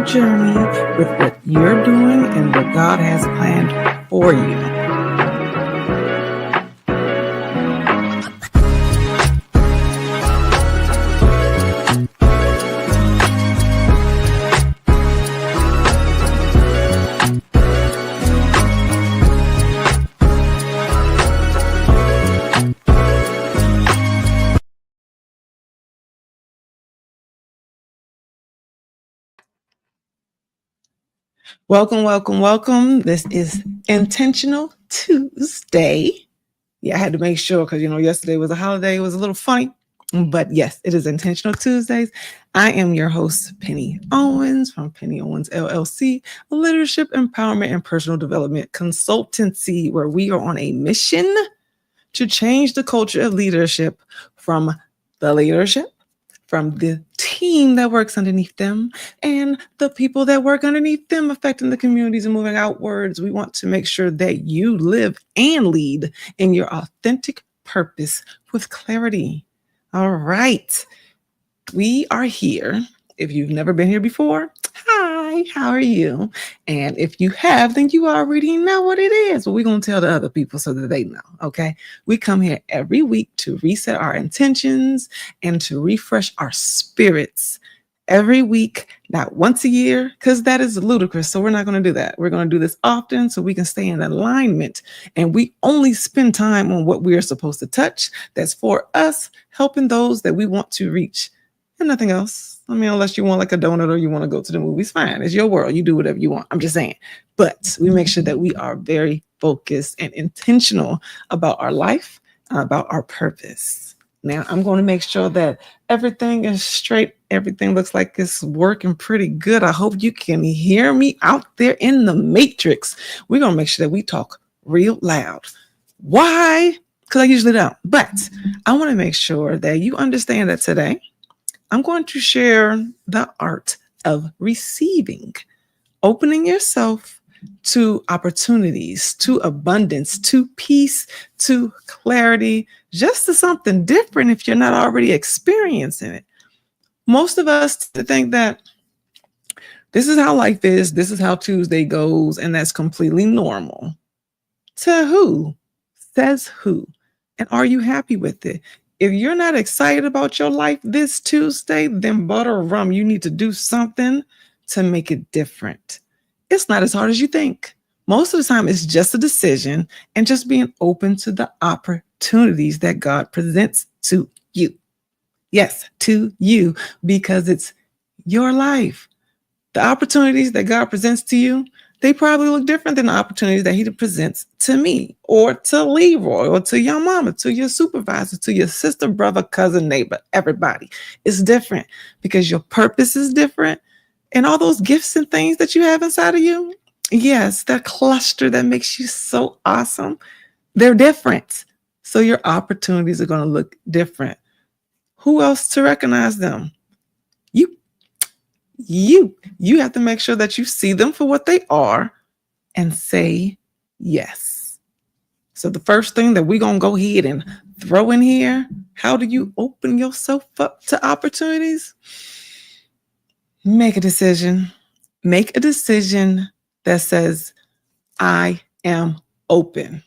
your journey with what you're doing and what God has planned for you. Welcome, welcome, welcome. This is Intentional Tuesday. Yeah, I had to make sure because, yesterday was a holiday. It was a little funny. But yes, it is Intentional Tuesdays. I am your host, Penny Owens from Penny Owens LLC, a leadership, empowerment, and personal development consultancy where we are on a mission to change the culture of leadership from the leadership, from the team that works underneath them, and the people that work underneath them, affecting the communities and moving outwards. We want to make sure that you live and lead in your authentic purpose with clarity. All right. We are here. If you've never been here before, hi, how are you? And if you have, then you already know what it is. But we're going to tell the other people so that they know, okay? We come here every week to reset our intentions and to refresh our spirits every week, not once a year, because that is ludicrous. So we're not going to do that. We're going to do this often so we can stay in alignment. And we only spend time on what we are supposed to touch. That's for us, helping those that we want to reach. And nothing else. I mean, unless you want like a donut or you want to go to the movies, fine. It's your world. You do whatever you want. I'm just saying. But we make sure that we are very focused and intentional about our life, about our purpose. Now, I'm going to make sure that everything is straight. Everything looks like it's working pretty good. I hope you can hear me out there in the matrix. We're going to make sure that we talk real loud. Why? Because I usually don't. But I want to make sure that you understand that today, I'm going to share the art of receiving, opening yourself to opportunities, to abundance, to peace, to clarity, just to something different if you're not already experiencing it. Most of us think that this is how life is, this is how Tuesday goes, and that's completely normal. To who? Says who? And are you happy with it? If you're not excited about your life this Tuesday, then butter rum, you need to do something to make it different. It's not as hard as you think. Most of the time, it's just a decision and just being open to the opportunities that God presents to you. Yes, to you, because it's your life. The opportunities that God presents to you, they probably look different than the opportunities that he presents to me or to Leroy or to your mama, to your supervisor, to your sister, brother, cousin, neighbor, everybody. It's different because your purpose is different. And all those gifts and things that you have inside of you, yes, that cluster that makes you so awesome, they're different. So your opportunities are going to look different. Who else to recognize them? You have to make sure that you see them for what they are and say yes. So the first thing that we're going to go ahead and throw in here, how do you open yourself up to opportunities? Make a decision. Make a decision that says, I am open.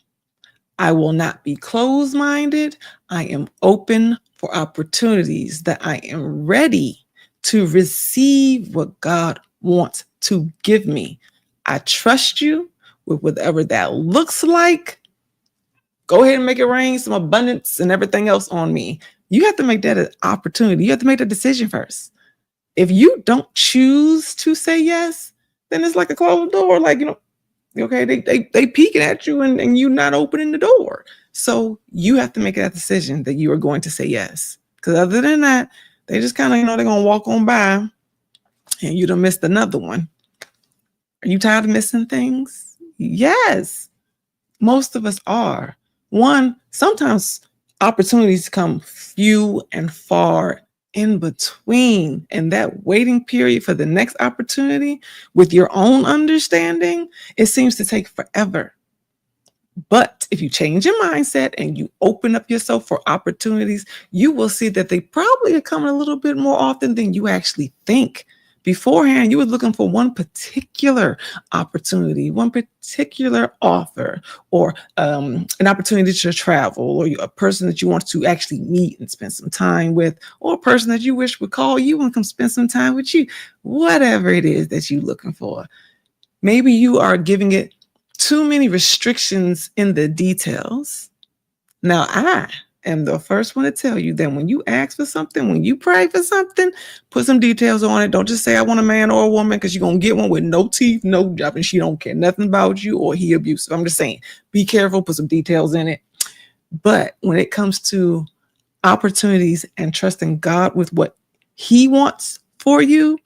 I will not be closed-minded. I am open for opportunities, that I am ready to receive what God wants to give me. I trust you with whatever that looks like. Go ahead and make it rain some abundance and everything else on me. You have to make that an opportunity. You have to make the decision first. If you don't choose to say yes, then it's like a closed door. Like, okay, they peeking at you and you not opening the door. So you have to make that decision that you are going to say yes. Because other than that, they just kind of, they're going to walk on by and you done missed another one. Are you tired of missing things? Yes, most of us are. One, sometimes opportunities come few and far in between, and that waiting period for the next opportunity with your own understanding, it seems to take forever. But if you change your mindset and you open up yourself for opportunities, you will see that they probably are coming a little bit more often than you actually think, Beforehand, you were looking for one particular opportunity, one particular offer, or an opportunity to travel, or a person that you want to actually meet and spend some time with, or a person that you wish would call you and come spend some time with you. Whatever it is that you're looking for. Maybe you are giving it too many restrictions in the details. Now, I am the first one to tell you that when you ask for something, when you pray for something, put some details on it. Don't just say I want a man or a woman, because you're going to get one with no teeth, no job, and she don't care nothing about you, or he abusive. I'm just saying, be careful, put some details in it. But when it comes to opportunities and trusting God with what he wants for you,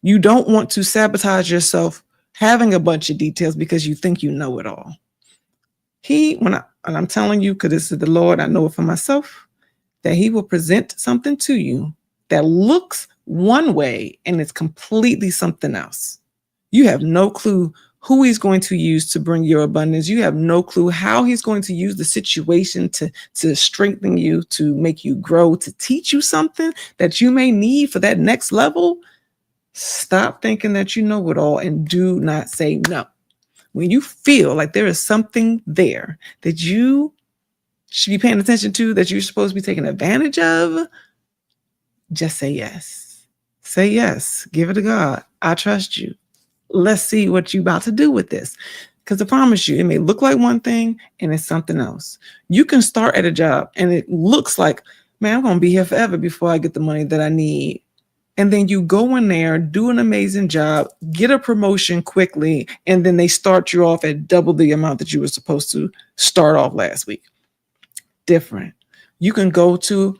you don't want to sabotage yourself having a bunch of details because you think you know it all. And I'm telling you, because this is the Lord, I know it for myself, that he will present something to you that looks one way and it's completely something else. You have no clue who he's going to use to bring your abundance. You have no clue how he's going to use the situation to strengthen you, to make you grow, to teach you something that you may need for that next level. Stop thinking that you know it all and do not say no. When you feel like there is something there that you should be paying attention to, that you're supposed to be taking advantage of, just say yes. Say yes. Give it to God. I trust you. Let's see what you're about to do with this. Because I promise you, it may look like one thing and it's something else. You can start at a job and it looks like, man, I'm going to be here forever before I get the money that I need. And then you go in there, do an amazing job, get a promotion quickly, and then they start you off at double the amount that you were supposed to start off last week. Different. You can go to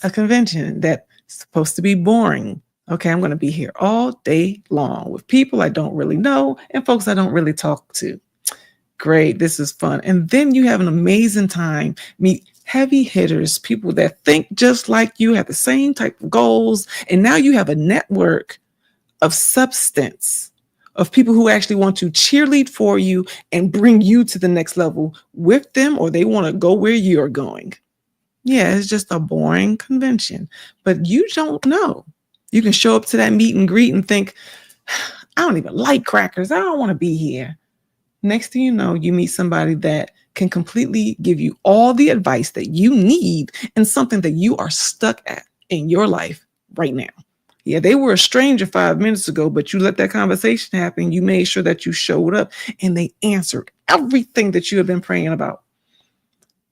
a convention that's supposed to be boring. Okay, I'm going to be here all day long with people I don't really know and folks I don't really talk to. Great, this is fun. And then you have an amazing time, meet heavy hitters, people that think just like you, have the same type of goals. And now you have a network of substance, of people who actually want to cheerlead for you and bring you to the next level with them, or they want to go where you're going. Yeah, it's just a boring convention, but you don't know. You can show up to that meet and greet and think, I don't even like crackers. I don't want to be here. Next thing you know, you meet somebody that can completely give you all the advice that you need and something that you are stuck at in your life right now. Yeah, they were a stranger 5 minutes ago, but you let that conversation happen. You made sure that you showed up and they answered everything that you have been praying about.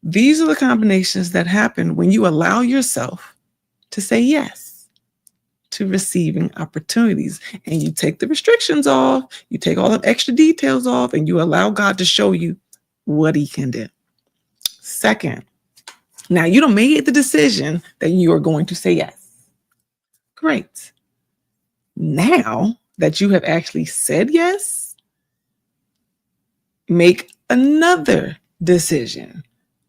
These are the combinations that happen when you allow yourself to say yes to receiving opportunities, and you take the restrictions off, you take all the extra details off, and you allow God to show you what he can do. Second, now you done made the decision that you are going to say yes. Great. Now that you have actually said yes, make another decision.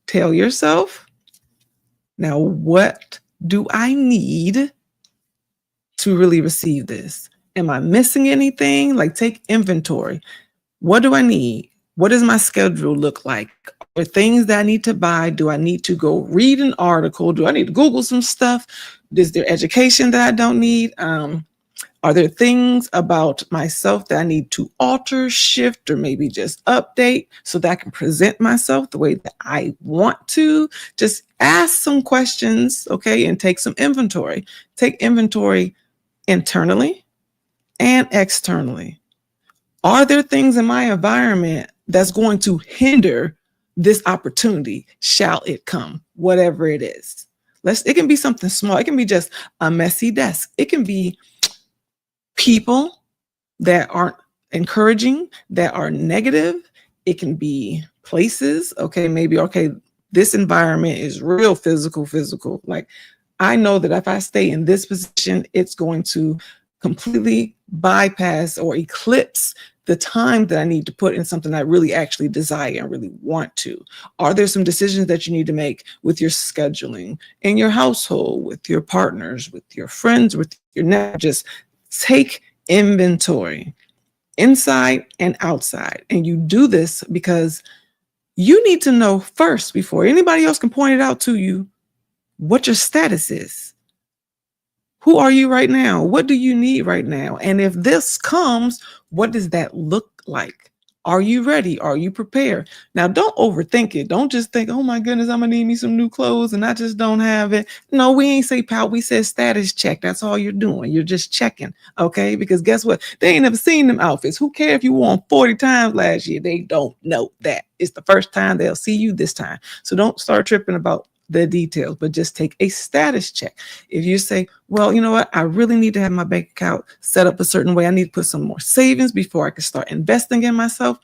Tell yourself, now what do I need to really receive this? Am I missing anything? Like, take inventory. What do I need? What does my schedule look like? Are there things that I need to buy? Do I need to go read an article? Do I need to Google some stuff? Is there education that I don't need? Are there things about myself that I need to alter, shift, or maybe just update so that I can present myself the way that I want to? Just ask some questions, okay, and take some inventory. Take inventory internally and externally. Are there things in my environment that's going to hinder this opportunity? Shall it come? Whatever it is. It can be something small. It can be just a messy desk. It can be people that aren't encouraging, that are negative. It can be places. Okay, maybe, this environment is real physical. Like, I know that if I stay in this position, it's going to completely bypass or eclipse the time that I need to put in something I really actually desire and really want to. Are there some decisions that you need to make with your scheduling, in your household, with your partners, with your friends, with your network? Just take inventory inside and outside. And you do this because you need to know first, before anybody else can point it out to you, what your status is. Who are you right now? What do you need right now? And if this comes, what does that look like? Are you ready? Are you prepared? Now, don't overthink it. Don't just think, oh my goodness, I'm going to need me some new clothes and I just don't have it. No, we ain't say pout. We said status check. That's all you're doing. You're just checking. Okay. Because guess what? They ain't never seen them outfits. Who cares if you wore them 40 times last year? They don't know that. It's the first time they'll see you this time. So don't start tripping about the details, but just take a status check. If you say, well, you know what, I really need to have my bank account set up a certain way. I need to put some more savings before I can start investing in myself.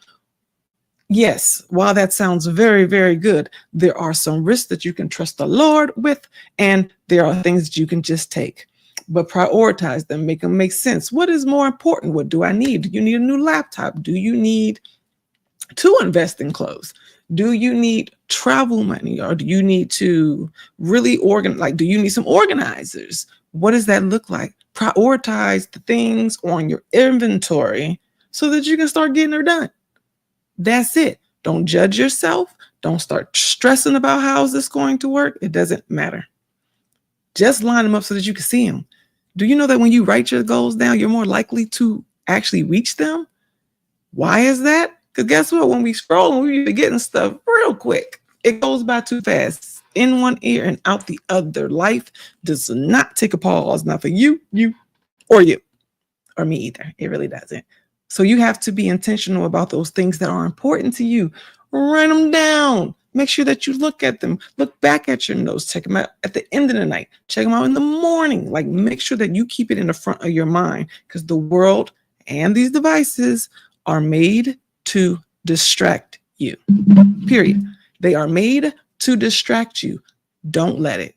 Yes, while that sounds very, very good, there are some risks that you can trust the Lord with, and there are things that you can just take. But prioritize them, make them make sense. What is more important? What do I need? Do you need a new laptop? Do you need to invest in clothes? Do you need travel money, or do you need to really do you need some organizers? What does that look like? Prioritize the things on your inventory so that you can start getting her done. That's it. Don't judge yourself. Don't start stressing about how is this going to work. It doesn't matter. Just line them up so that you can see them. Do you know that when you write your goals down, you're more likely to actually reach them? Why is that? Because guess what? When we scroll, we be getting stuff real quick. It goes by too fast. In one ear and out the other. Life does not take a pause. Not for you, or me either. It really doesn't. So you have to be intentional about those things that are important to you. Write them down. Make sure that you look at them. Look back at your notes. Check them out at the end of the night. Check them out in the morning. Like, make sure that you keep it in the front of your mind, because the world and these devices are made to distract you. Period. They are made to distract you. Don't let it.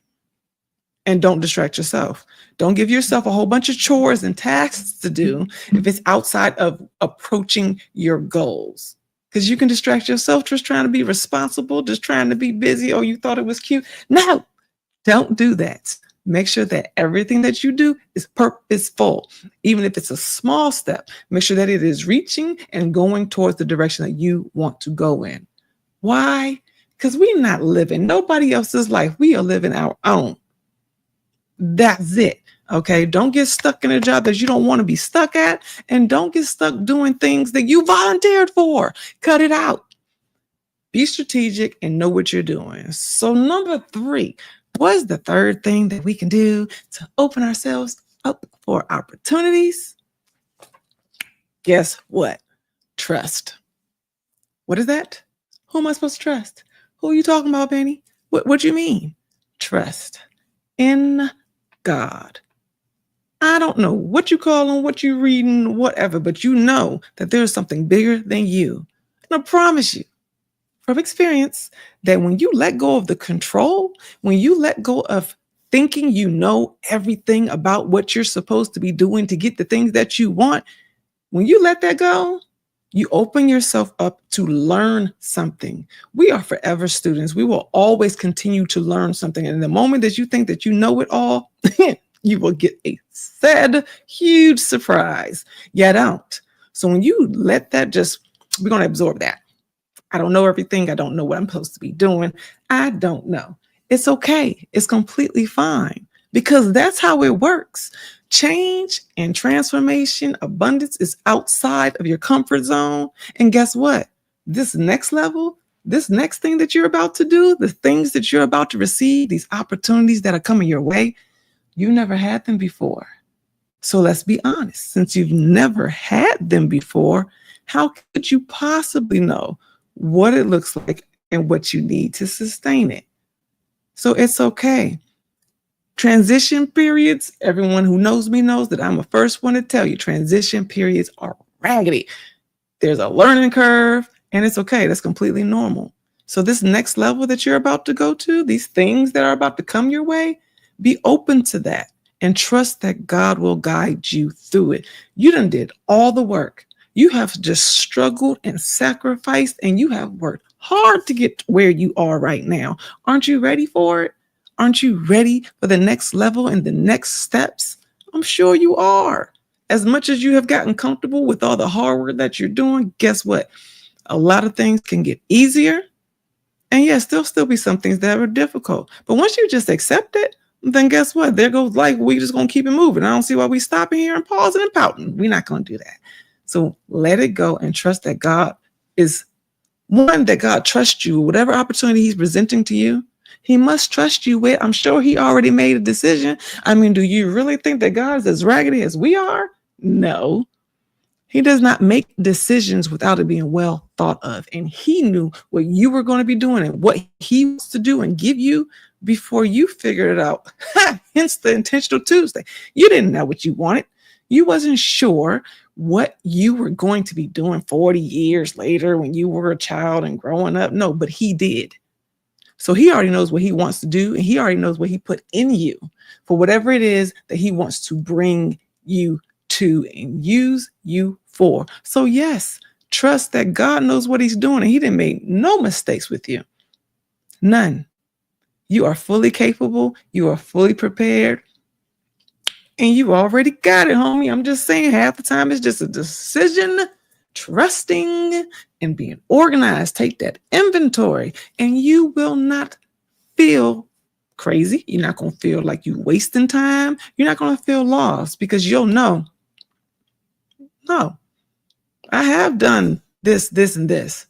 And don't distract yourself. Don't give yourself a whole bunch of chores and tasks to do if it's outside of approaching your goals. Because you can distract yourself just trying to be responsible, just trying to be busy. Oh, you thought it was cute. No, don't do that. Make sure that everything that you do is purposeful. Even if it's a small step, make sure that it is reaching and going towards the direction that you want to go in. Why? Because we're not living nobody else's life. We are living our own. That's it. Okay. Don't get stuck in a job that you don't want to be stuck at, and don't get stuck doing things that you volunteered for. Cut it out. Be strategic and know what you're doing. So number 3, what is the third thing that we can do to open ourselves up for opportunities? Guess what? Trust. What is that? Who am I supposed to trust? Who are you talking about, Penny? What do you mean? Trust in God. I don't know what you call them, what you reading, whatever, but you know that there's something bigger than you. And I promise you from experience that when you let go of the control, when you let go of thinking you know everything about what you're supposed to be doing to get the things that you want, when you let that go, you open yourself up to learn something. We are forever students. We will always continue to learn something. And the moment that you think that you know it all, you will get a sad, huge surprise. You don't. So when you let that we're going to absorb that. I don't know everything. I don't know what I'm supposed to be doing. I don't know. It's okay. It's completely fine, because that's how it works. Change and transformation, abundance is outside of your comfort zone. And guess what? This next level, this next thing that you're about to do, the things that you're about to receive, these opportunities that are coming your way, you never had them before. So let's be honest. Since you've never had them before, how could you possibly know what it looks like and what you need to sustain it? So it's okay. Transition periods, everyone who knows me knows that I'm the first one to tell you transition periods are raggedy. There's a learning curve, and it's okay. That's completely normal. So this next level that you're about to go to, these things that are about to come your way, be open to that and trust that God will guide you through it. You done did all the work. You have just struggled and sacrificed, and you have worked hard to get where you are right now. Aren't you ready for it? Aren't you ready for the next level and the next steps? I'm sure you are. As much as you have gotten comfortable with all the hard work that you're doing, guess what? A lot of things can get easier. And yes, there'll still be some things that are difficult. But once you just accept it, then guess what? There goes life. We just gonna keep it moving. I don't see why we stopping here and pausing and pouting. We're not gonna do that. So let it go and trust that God is one, that God trusts you. Whatever opportunity He's presenting to you, He must trust you with. I'm sure He already made a decision. I mean, do you really think that God is as raggedy as we are? No. He does not make decisions without it being well thought of. And He knew what you were going to be doing and what He wants to do and give you before you figured it out. Hence the intentional Tuesday. You didn't know what you wanted. You wasn't sure what you were going to be doing 40 years later when you were a child and growing up. No, but He did. So He already knows what He wants to do, and He already knows what He put in you for whatever it is that He wants to bring you to and use you for. So yes, trust that God knows what He's doing, and He didn't make no mistakes with you. None. You are fully capable. You are fully prepared. And you already got it, homie. I'm just saying, half the time it's just a decision, trusting and being organized. Take that inventory, and you will not feel crazy. You're not going to feel like you're wasting time. You're not going to feel lost, because you'll know, no, I have done this, this, and this.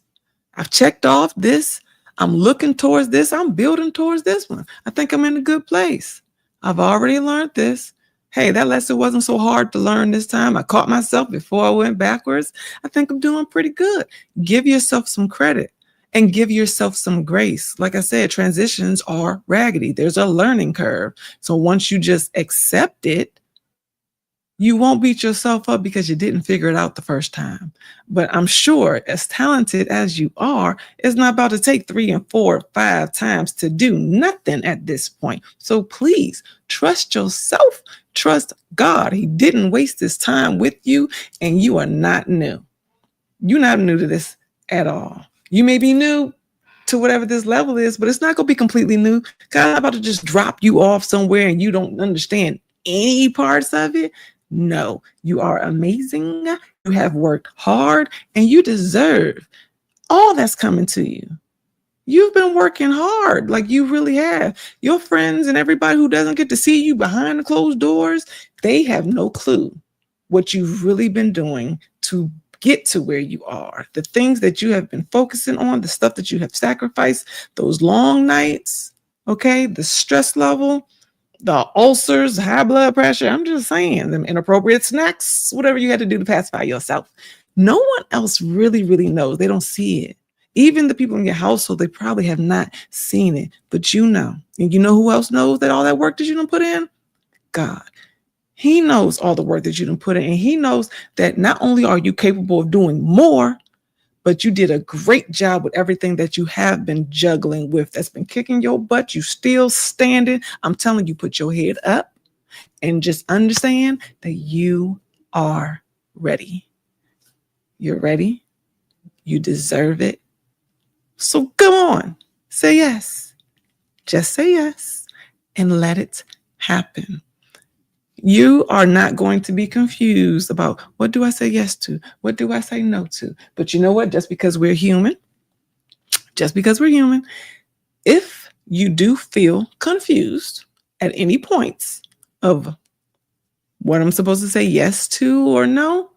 I've checked off this. I'm looking towards this. I'm building towards this one. I think I'm in a good place. I've already learned this. Hey, that lesson wasn't so hard to learn this time. I caught myself before I went backwards. I think I'm doing pretty good. Give yourself some credit and give yourself some grace. Like I said, transitions are raggedy. There's a learning curve. So once you just accept it, you won't beat yourself up because you didn't figure it out the first time. But I'm sure, as talented as you are, it's not about to take 3 and 4 or 5 times to do nothing at this point. So please trust yourself. Trust God. He didn't waste His time with you, and you are not new. You're not new to this at all. You may be new to whatever this level is, but it's not going to be completely new. God's not about to just drop you off somewhere and you don't understand any parts of it. No, you are amazing. You have worked hard, and you deserve all that's coming to you. You've been working hard, like you really have. Your friends and everybody who doesn't get to see you behind the closed doors, they have no clue what you've really been doing to get to where you are. The things that you have been focusing on, the stuff that you have sacrificed, those long nights, okay, the stress level, the ulcers, high blood pressure. I'm just saying, them inappropriate snacks, whatever you had to do to pacify yourself. No one else really knows. They don't see it. Even the people in your household, they probably have not seen it, but you know. And you know who else knows that all that work that you done put in? God. He knows all the work that you done put in, and He knows that not only are you capable of doing more, but you did a great job with everything that you have been juggling with, that's been kicking your butt. You still standing. I'm telling you, put your head up and just understand that you are ready. You're ready. You deserve it. So come on, say yes. Just say yes and let it happen. You are not going to be confused about, what do I say yes to? What do I say no to? But you know what? Just because we're human, if you do feel confused at any points of what I'm supposed to say yes to or no,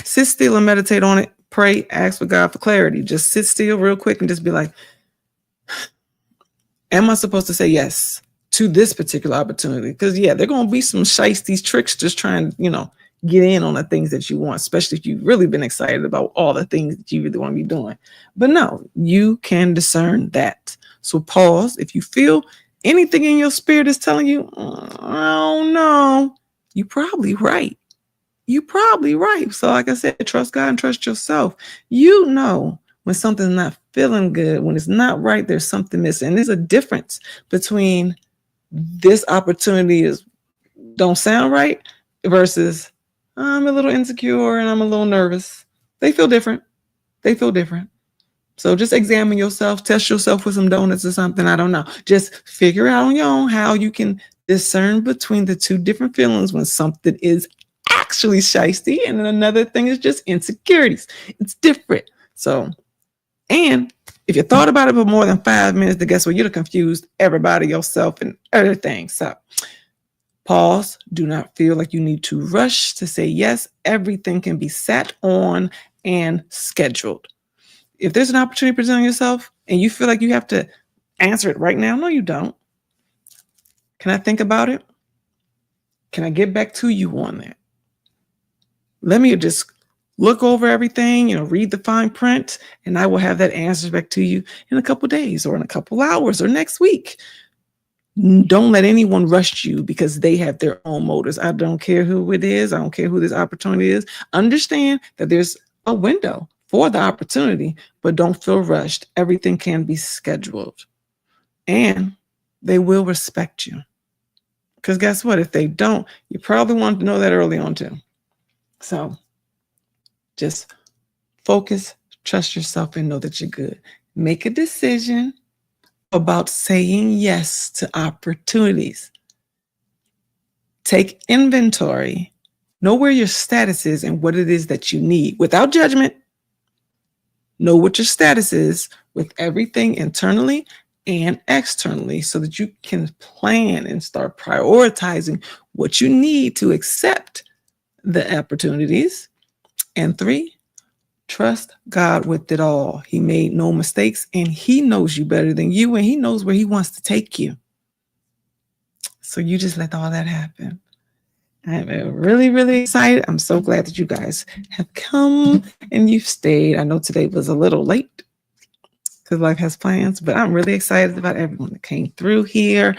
sit still and meditate on it. Pray, ask for God for clarity. Just sit still real quick and just be like, am I supposed to say yes to this particular opportunity? Because yeah, there are going to be some shiesties, tricksters trying to, get in on the things that you want, especially if you've really been excited about all the things that you really want to be doing. But no, you can discern that. So pause. If you feel anything in your spirit is telling you, oh no, you're probably right. You're probably right. So like I said, trust God and trust yourself. You know when something's not feeling good, when it's not right, there's something missing. And there's a difference between this opportunity don't sound right versus I'm a little insecure and I'm a little nervous. They feel different. So just examine yourself, test yourself with some donuts or something. I don't know. Just figure out on your own how you can discern between the two different feelings when something is actually shiesty and then another thing is just insecurities. It's different. So, and If you thought about it for more than 5 minutes, then guess what? You'd have confused everybody, yourself, and everything. So pause. Do not feel like you need to rush to say yes. Everything can be sat on and scheduled. If there's an opportunity presenting yourself and you feel like you have to answer it right now, no, you don't. Can I think about it? Can I get back to you on that? Let me just look over everything, read the fine print, and I will have that answer back to you in a couple days or in a couple hours or next week. Don't let anyone rush you because they have their own motives. I don't care who it is. I don't care who this opportunity is. Understand that there's a window for the opportunity, but don't feel rushed. Everything can be scheduled, and they will respect you. Because guess what? If they don't, you probably want to know that early on too. So just focus, trust yourself, and know that you're good. Make a decision about saying yes to opportunities. Take inventory. Know where your status is and what it is that you need without judgment. Know what your status is with everything internally and externally so that you can plan and start prioritizing what you need to accept the opportunities. And 3, trust God with it all. He made no mistakes and he knows you better than you and he knows where he wants to take you. So you just let all that happen. I'm really, really excited. I'm so glad that you guys have come and you've stayed. I know today was a little late because life has plans, but I'm really excited about everyone that came through here.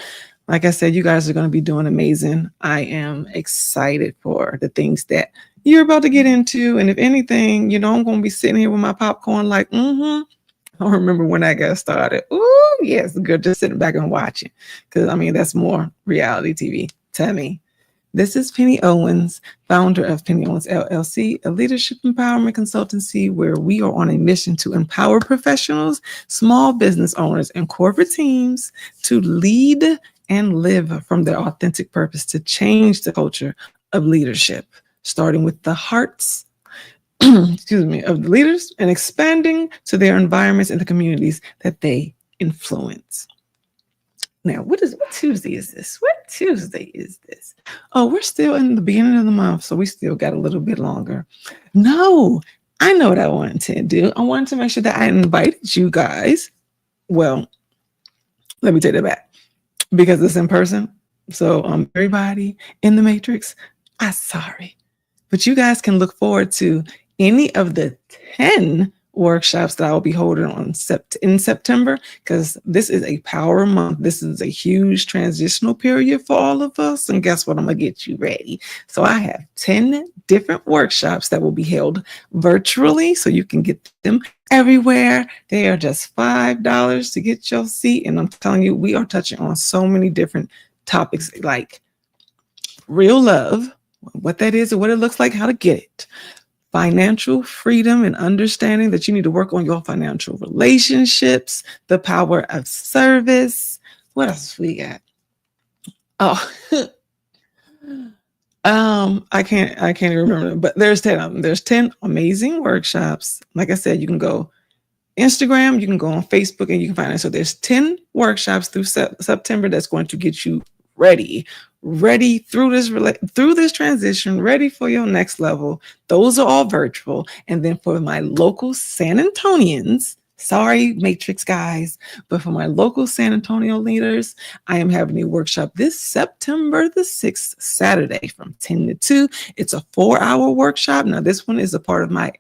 Like I said, you guys are going to be doing amazing. I am excited for the things that you're about to get into. And if anything, I'm going to be sitting here with my popcorn like, I remember when I got started. Ooh, yes, good. Just sitting back and watching. Because, that's more reality TV to me. This is Penny Owens, founder of Penny Owens LLC, a leadership empowerment consultancy where we are on a mission to empower professionals, small business owners, and corporate teams to lead and live from their authentic purpose to change the culture of leadership, starting with the hearts of the leaders and expanding to their environments and the communities that they influence. Now, what Tuesday is this? What Tuesday is this? Oh, we're still in the beginning of the month, so we still got a little bit longer. No, I know what I wanted to do. I wanted to make sure that I invited you guys. Well, let me take that back because it's in person. So everybody in the Matrix, I'm sorry. But you guys can look forward to any of the 10 workshops that I will be holding in September, because this is a power month. This is a huge transitional period for all of us. And guess what? I'm going to get you ready. So I have 10 different workshops that will be held virtually, so you can get them everywhere. They are just $5 to get your seat. And I'm telling you, we are touching on so many different topics like real love, what that is and what it looks like, how to get it. Financial freedom and understanding that you need to work on your financial relationships, the power of service. What else we got? Oh, I can't even remember, but there's 10 of them. There's 10 amazing workshops. Like I said, you can go Instagram, you can go on Facebook, and you can find it. So there's 10 workshops through September that's going to get you ready through this transition, ready for your next level. Those are all virtual. And then for my local San Antonians, sorry, Matrix guys, but for my local San Antonio leaders, I am having a workshop this September the 6th, Saturday from 10 to 2. It's a 4-hour workshop. Now, this one is a part of my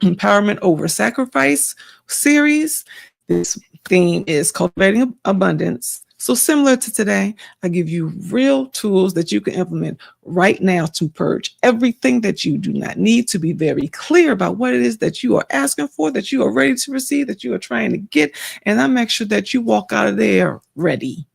Empowerment Over Sacrifice series. This theme is cultivating abundance. So similar to today, I give you real tools that you can implement right now to purge everything that you do not need, to be very clear about what it is that you are asking for, that you are ready to receive, that you are trying to get. And I make sure that you walk out of there ready.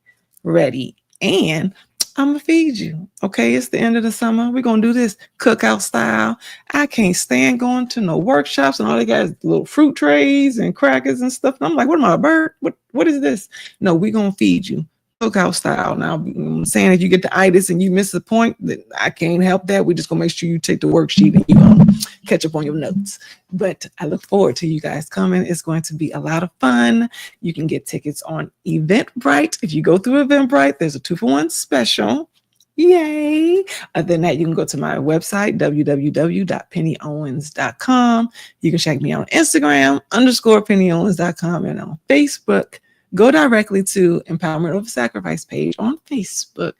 And I'm going to feed you. Okay, it's the end of the summer. We're going to do this cookout style. I can't stand going to no workshops and all they got is little fruit trays and crackers and stuff. And I'm like, what am I, a bird? What is this? No, we're going to feed you cookout style. Now, I'm saying if you get the itis and you miss the point, that I can't help that. We're just going to make sure you take the worksheet and you're going to catch up on your notes. But I look forward to you guys coming. It's going to be a lot of fun. You can get tickets on Eventbrite. If you go through Eventbrite, there's a 2-for-1 special. Yay. Other than that, you can go to my website, www.pennyowens.com. You can check me out on Instagram, _pennyowens.com, and on Facebook. Go directly to Empowerment Over Sacrifice page on Facebook.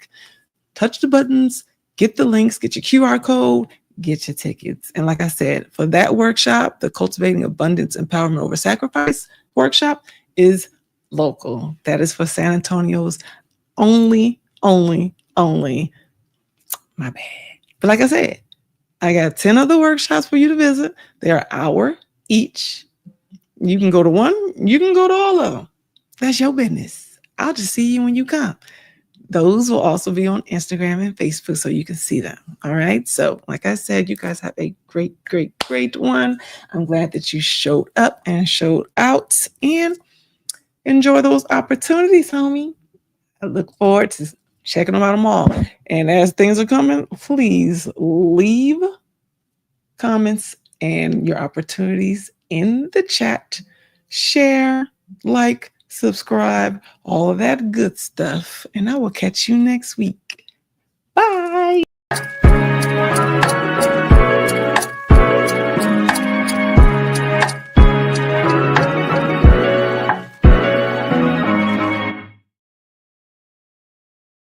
Touch the buttons, get the links, get your QR code, get your tickets. And like I said, for that workshop, the Cultivating Abundance Empowerment Over Sacrifice workshop is local. That is for San Antonio's only. My bad. But like I said, I got 10 other workshops for you to visit. They're an hour each. You can go to one, you can go to all of them. That's your business. I'll just see you when you come. Those will also be on Instagram and Facebook so you can see them. All right. So like I said, you guys have a great one. I'm glad that you showed up and showed out, and enjoy those opportunities, homie. I look forward to checking them out them all. And as things are coming, please leave comments and your opportunities in the chat. Share, like, subscribe, all of that good stuff. And I will catch you next week. Bye.